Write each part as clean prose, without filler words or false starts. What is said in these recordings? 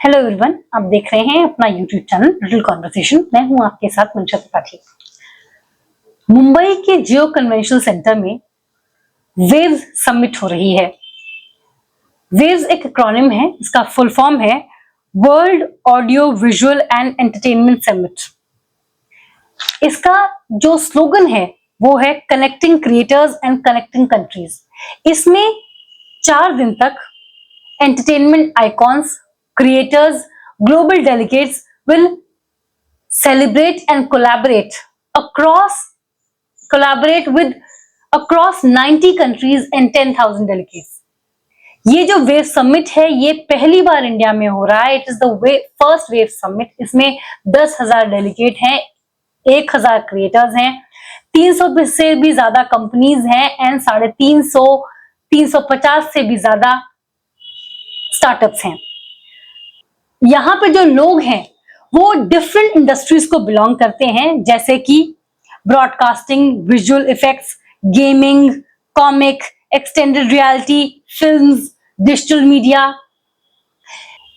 Hello everyone, आप देख रहे हैं अपना यूट्यूब चैनल लिटिल कॉन्वर्सेशन। मैं हूं आपके साथ मंशा त्रिपाठी। मुंबई के जियो कन्वेंशन सेंटर में वेव्स समिट हो रही है। वेव्स एक एक्रोनिम है, इसका फुल फॉर्म है world audio visual and entertainment summit. इसका जो स्लोगन है वो है connecting creators and connecting countries. इसमें 4 दिन तक entertainment icons, creators, global delegates will celebrate and collaborate with across 90 countries and 10,000 delegates. ये जो वेव समिट है ये पहली बार इंडिया में हो रहा है। It is the first wave summit. इसमें 10,000 डेलीगेट हैं, 1,000 क्रिएटर्स हैं, 300 से भी ज्यादा कंपनीज हैं एंड 350 से भी ज्यादा स्टार्टअप्स हैं। यहाँ पे जो लोग हैं वो डिफरेंट इंडस्ट्रीज को बिलोंग करते हैं, जैसे कि broadcasting, visual effects, gaming, comic, extended reality, films, digital media.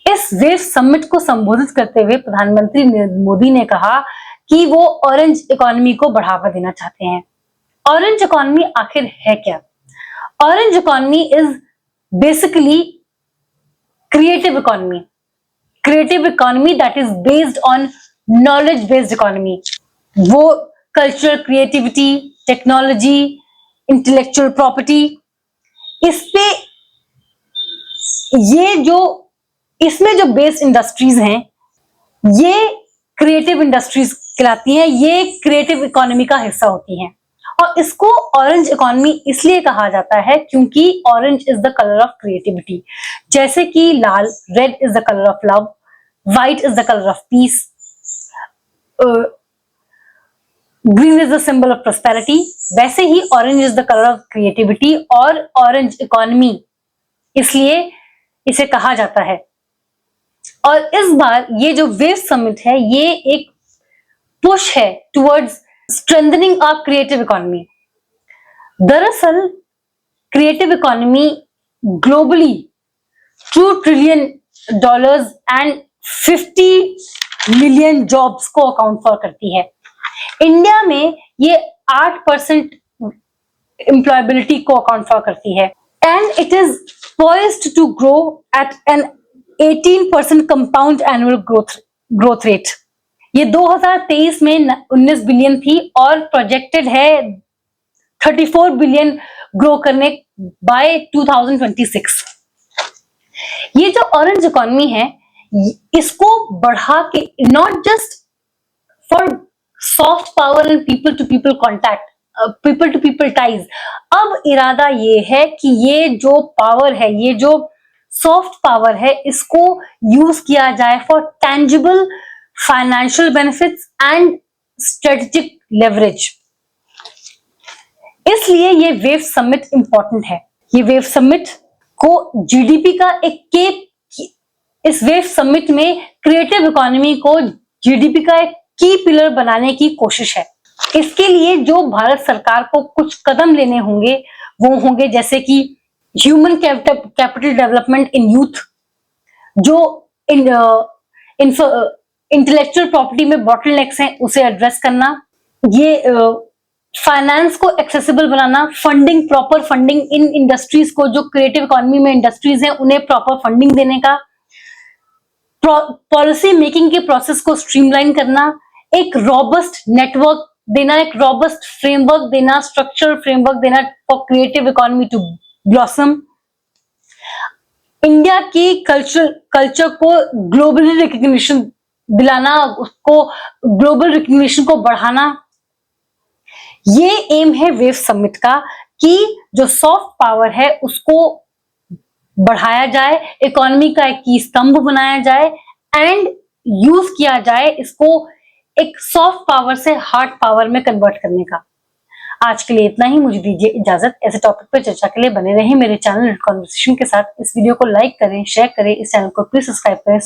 इस वेव समिट को संबोधित करते हुए प्रधानमंत्री नरेंद्र मोदी ने कहा कि वो ऑरेंज इकोनॉमी को बढ़ावा देना चाहते हैं। ऑरेंज इकोनॉमी आखिर है क्या? Orange economy is basically creative economy that is based on knowledge based economy। वो cultural creativity, technology, intellectual property, इस पे इसमें जो बेस्ड इंडस्ट्रीज हैं ये क्रिएटिव इंडस्ट्रीज कहलाती हैं। ये क्रिएटिव इकोनॉमी का हिस्सा होती हैं और इसको ऑरेंज इकोनॉमी इसलिए कहा जाता है क्योंकि orange is the colour of creativity. जैसे कि लाल, red is the colour of love, white is the colour of peace, green is the symbol of prosperity, वैसे ही orange is the colour of creativity और ऑरेंज इकोनॉमी इसलिए इसे कहा जाता है। और इस बार ये जो वेव समिट है ये एक पुश है towards strengthening of creative economy. दरअसल creative economy globally $2 trillion and 50 million jobs को अकाउंट फॉर करती है। इंडिया में ये 8% एम्प्लॉयबिलिटी को अकाउंट फॉर करती है and it is poised to grow at an 18% compound annual growth rate. ये 2023 में 19 बिलियन थी और प्रोजेक्टेड है 34 बिलियन ग्रो करने बाय 2026। ये जो ऑरेंज इकोनॉमी है इसको बढ़ा के not just for soft power and people to people contact, people to people ties. अब इरादा ये है कि ये जो पावर है, ये जो सॉफ्ट पावर है, इसको यूज किया जाए for tangible financial benefits and strategic leverage. इसलिए ये वेव समिट इंपॉर्टेंट है। ये वेव समिट को जीडीपी का इस वेव समिट में क्रिएटिव इकोनॉमी को जीडीपी का एक की पिलर बनाने की कोशिश है। इसके लिए जो भारत सरकार को कुछ कदम लेने होंगे वो होंगे जैसे कि human capital development in youth, जो इंटेलेक्चुअल प्रॉपर्टी में बॉटलनेक्स हैं उसे एड्रेस करना, ये फाइनेंस को accessible banana, funding, proper funding in industries को, जो क्रिएटिव इकोनॉमी में इंडस्ट्रीज हैं उन्हें प्रॉपर फंडिंग देने का, पॉलिसी मेकिंग के प्रोसेस को स्ट्रीमलाइन करना, एक रॉबस्ट नेटवर्क देना, एक रॉबस्ट फ्रेमवर्क देना, स्ट्रक्चरल फ्रेमवर्क देना for creative economy to blossom. India की कल्चर को ग्लोबली रिकग्निशन दिलाना, उसको ग्लोबल रिकग्निशन को बढ़ाना। ये एम है वेव समिट का कि जो सॉफ्ट पावर है उसको बढ़ाया जाए, इकोनॉमी का एक की स्तंभ बनाया जाए एंड यूज किया जाए इसको एक सॉफ्ट पावर से हार्ड पावर में कन्वर्ट करने का। आज के लिए इतना ही, मुझे दीजिए इजाजत। ऐसे टॉपिक पर चर्चा के लिए बने रहें मेरे चैनल कॉन्वर्सेशन के साथ। इस वीडियो को लाइक करें, शेयर करें, इस चैनल को प्लीज सब्सक्राइब करें।